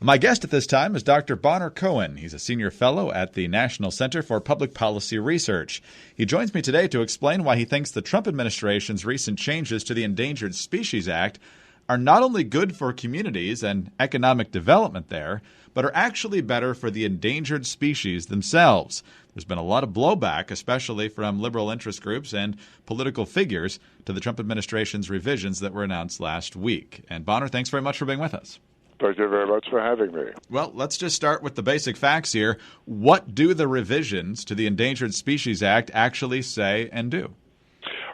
My guest at this time is Dr. Bonner Cohen. He's a senior fellow at the National Center for Public Policy Research. He joins me today to explain why he thinks the Trump administration's recent changes to the Endangered Species Act are not only good for communities and economic development there, but are actually better for the endangered species themselves. There's been a lot of blowback, especially from liberal interest groups and political figures, to the Trump administration's revisions that were announced last week. And Bonner, thanks very much for being with us. Thank you very much for having me. Well, let's just start with the basic facts here. What do the revisions to the Endangered Species Act actually say and do?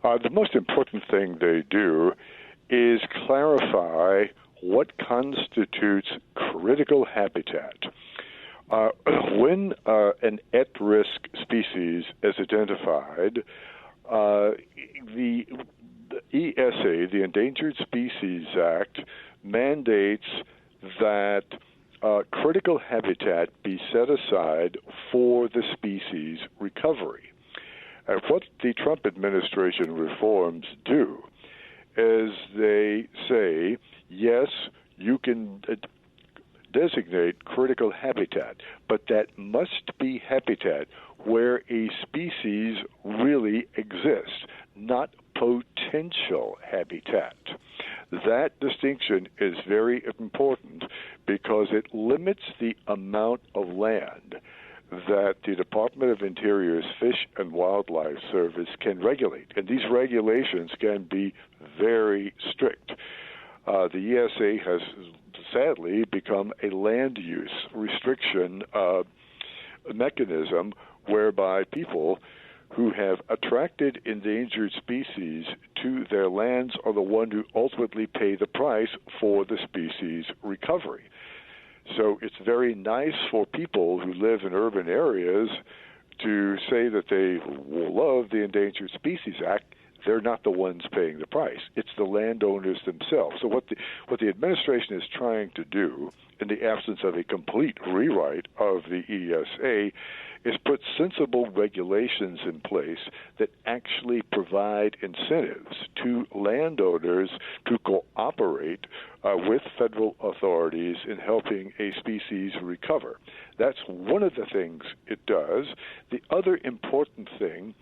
The most important thing they do is clarify what constitutes critical habitat. When an at-risk species is identified, the ESA, the Endangered Species Act, mandates that critical habitat be set aside for the species recovery. And what the Trump administration reforms do is they say, yes, you can designate critical habitat, but that must be habitat where a species really exists, not potential habitat. That distinction is very important because it limits the amount of land that the Department of Interior's Fish and Wildlife Service can regulate. And these regulations can be very strict. The ESA has sadly become a land use restriction mechanism whereby people who have attracted endangered species to their lands are the one who ultimately pay the price for the species recovery. So it's very nice for people who live in urban areas to say that they love the Endangered Species Act. They're not the ones paying the price. It's the landowners themselves. So what the administration is trying to do, in the absence of a complete rewrite of the ESA, is put sensible regulations in place that actually provide incentives to landowners to cooperate with federal authorities in helping a species recover. That's one of the things it does. The other important thing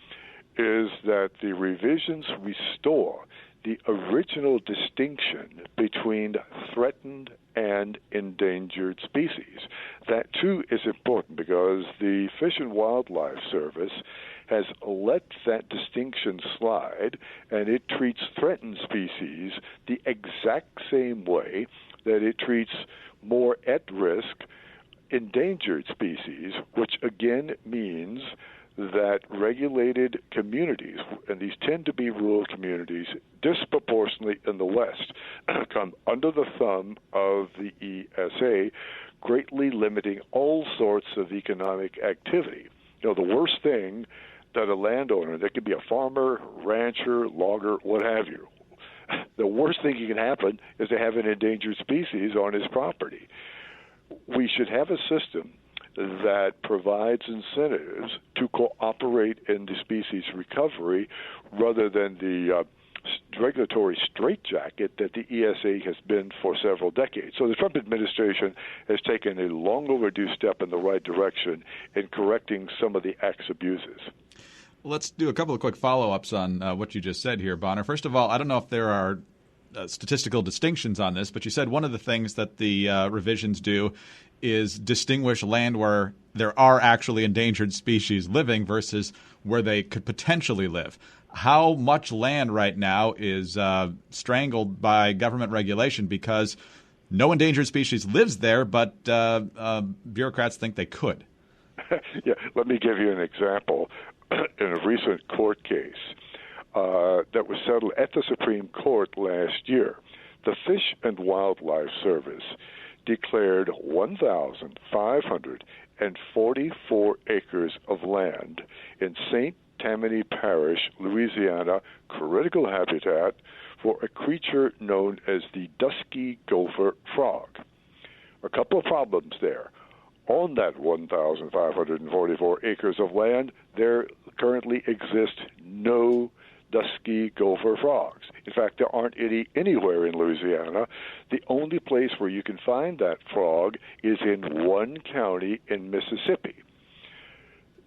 is that the revisions restore the original distinction between threatened and endangered species. That, too, is important because the Fish and Wildlife Service has let that distinction slide, and it treats threatened species the exact same way that it treats more at-risk endangered species, which again means that regulated communities, and these tend to be rural communities, disproportionately in the West, come under the thumb of the ESA, greatly limiting all sorts of economic activity. You know, the worst thing that a landowner, that could be a farmer, rancher, logger, what have you, the worst thing that can happen is to have an endangered species on his property. We should have a system that provides incentives to cooperate in the species recovery rather than the regulatory straitjacket that the ESA has been for several decades. So the Trump administration has taken a long overdue step in the right direction in correcting some of the act's abuses. Let's do a couple of quick follow-ups on what you just said here, Bonner. First of all, I don't know if there are statistical distinctions on this, but you said one of the things that the revisions do is distinguish land where there are actually endangered species living versus where they could potentially live. How much land right now is strangled by government regulation because no endangered species lives there, but bureaucrats think they could? Yeah, let me give you an example. In a recent court case that was settled at the Supreme Court last year, the Fish and Wildlife Service declared 1,544 acres of land in St. Tammany Parish, Louisiana, critical habitat for a creature known as the Dusky Gopher frog. A couple of problems there. On that 1,544 acres of land, there currently exists no Dusky Gopher frogs. In fact, there aren't any anywhere in Louisiana. The only place where you can find that frog is in one county in Mississippi.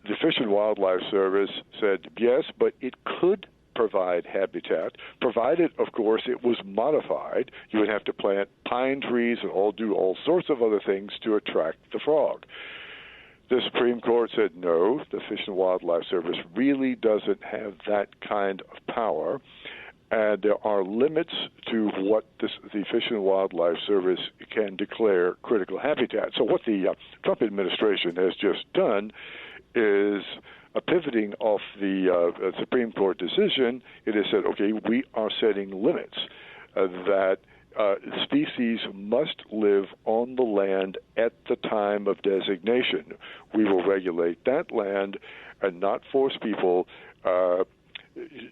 The Fish and Wildlife Service said yes, but it could provide habitat, provided, of course, it was modified. You would have to plant pine trees and do all sorts of other things to attract the frog. The Supreme Court said no, the Fish and Wildlife Service really doesn't have that kind of power, and there are limits to what the Fish and Wildlife Service can declare critical habitat. So what the Trump administration has just done is pivoting off the Supreme Court decision. It has said, okay, we are setting limits that species must live on the land at the time of designation. We will regulate that land and not force people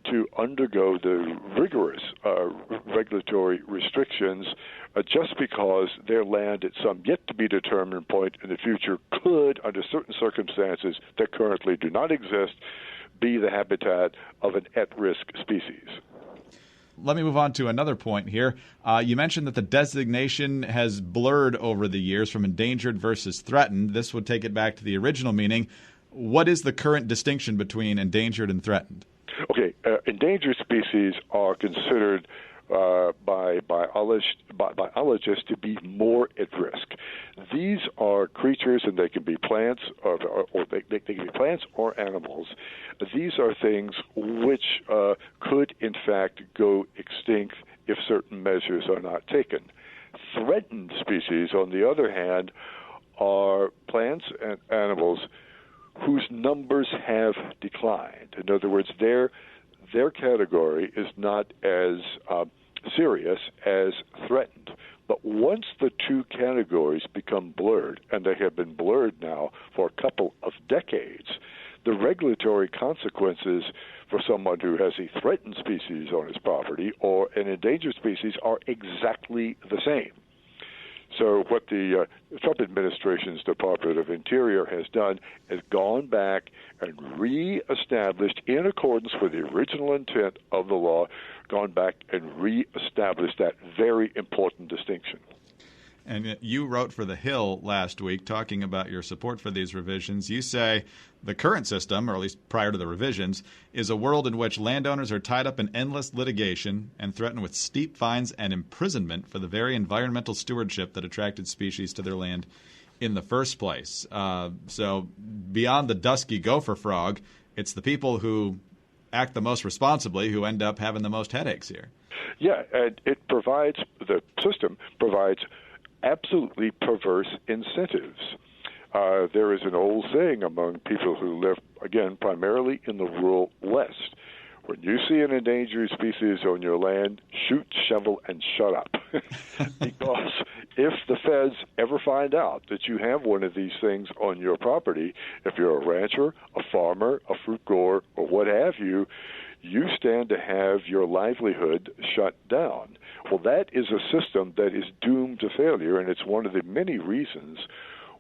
to undergo the rigorous regulatory restrictions just because their land at some yet-to-be-determined point in the future could, under certain circumstances that currently do not exist, be the habitat of an at-risk species. Let me move on to another point here. You mentioned that the designation has blurred over the years from endangered versus threatened. This would take it back to the original meaning. What is the current distinction between endangered and threatened? Okay, endangered species are considered by biologists to be more at risk. These are creatures, and they can be plants, or they can be plants or animals. These are things which could, in fact, go extinct if certain measures are not taken. Threatened species, on the other hand, are plants and animals whose numbers have declined. In other words, their category is not as serious as threatened. But once the two categories become blurred, and they have been blurred now for a couple of decades, the regulatory consequences for someone who has a threatened species on his property or an endangered species are exactly the same. So what the Trump administration's Department of Interior has done is gone back and reestablished, in accordance with the original intent of the law, gone back and reestablished that very important distinction. And you wrote for The Hill last week talking about your support for these revisions. You say the current system, or at least prior to the revisions, is a world in which landowners are tied up in endless litigation and threatened with steep fines and imprisonment for the very environmental stewardship that attracted species to their land in the first place. So beyond the dusky gopher frog, it's the people who act the most responsibly who end up having the most headaches here. Yeah, and the system provides absolutely perverse incentives. There is an old saying among people who live, again, primarily in the rural West. When you see an endangered species on your land, shoot, shovel, and shut up. Because if the feds ever find out that you have one of these things on your property, if you're a rancher, a farmer, a fruit grower, or what have you, you stand to have your livelihood shut down. Well, that is a system that is doomed to failure, and it's one of the many reasons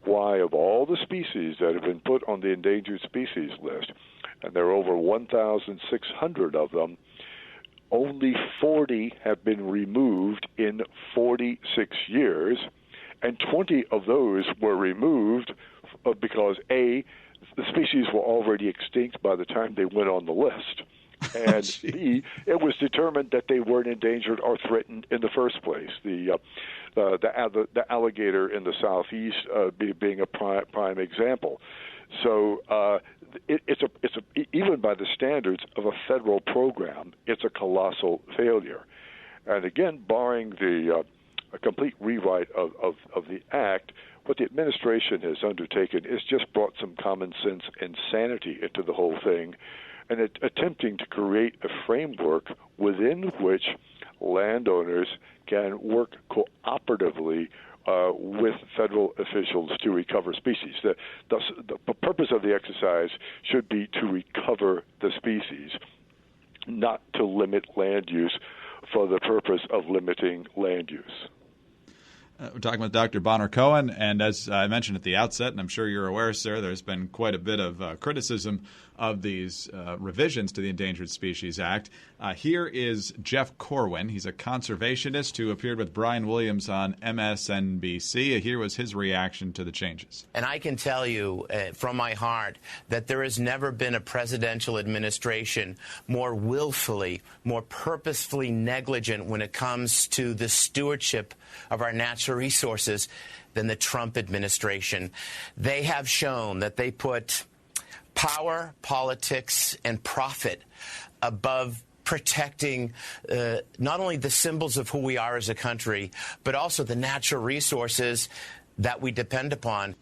why, of all the species that have been put on the endangered species list, and there are over 1,600 of them, only 40 have been removed in 46 years, and 20 of those were removed because, A, the species were already extinct by the time they went on the list, and B, it was determined that they weren't endangered or threatened in the first place. The alligator in the southeast being a prime example. So it's even by the standards of a federal program, it's a colossal failure. And again, barring a complete rewrite of the act, what the administration has undertaken is just brought some common sense and sanity into the whole thing, and attempting to create a framework within which landowners can work cooperatively with federal officials to recover species. The purpose of the exercise should be to recover the species, not to limit land use for the purpose of limiting land use. We're talking with Dr. Bonner Cohen, and as I mentioned at the outset, and I'm sure you're aware, sir, there's been quite a bit of criticism of these revisions to the Endangered Species Act. Here is Jeff Corwin. He's a conservationist who appeared with Brian Williams on MSNBC. Here was his reaction to the changes. And I can tell you from my heart that there has never been a presidential administration more willfully, more purposefully negligent when it comes to the stewardship of our natural resources than the Trump administration. They have shown that they put power, politics, and profit above protecting not only the symbols of who we are as a country, but also the natural resources that we depend upon.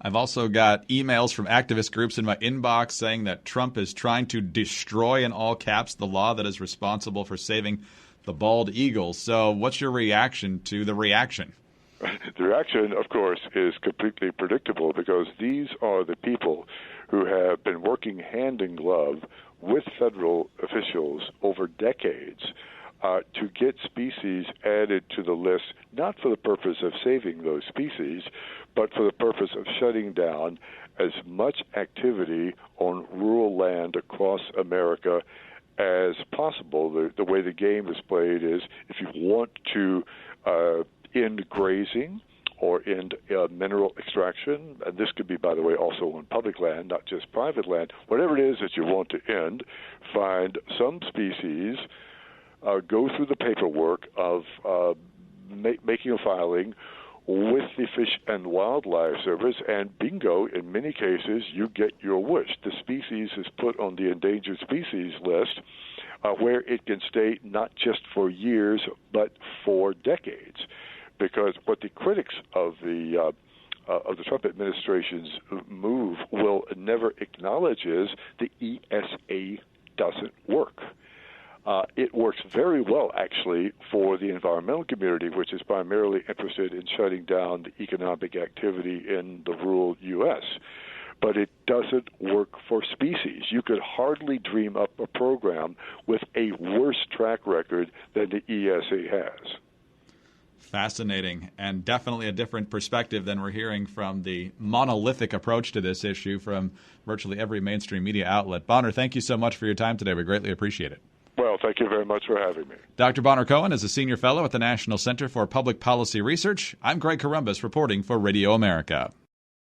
I've also got emails from activist groups in my inbox saying that Trump is trying to destroy, in all caps, the law that is responsible for saving the bald eagle. So what's your reaction to the reaction? The reaction, of course, is completely predictable because these are the people who have been working hand in glove with federal officials over decades to get species added to the list, not for the purpose of saving those species, but for the purpose of shutting down as much activity on rural land across America as possible. The way the game is played is if you want to end grazing or end mineral extraction, and this could be, by the way, also on public land, not just private land, whatever it is that you want to end, find some species, go through the paperwork of making a filing with the Fish and Wildlife Service, and bingo, in many cases, you get your wish. The species is put on the endangered species list where it can stay not just for years, but for decades. Because what the critics of the Trump administration's move will never acknowledge is the ESA doesn't work. It works very well, actually, for the environmental community, which is primarily interested in shutting down the economic activity in the rural U.S., but it doesn't work for species. You could hardly dream up a program with a worse track record than the ESA has. Fascinating, and definitely a different perspective than we're hearing from the monolithic approach to this issue from virtually every mainstream media outlet. Bonner, thank you so much for your time today. We greatly appreciate it. Well, thank you very much for having me. Dr. Bonner Cohen is a senior fellow at the National Center for Public Policy Research. I'm Greg Columbus reporting for Radio America.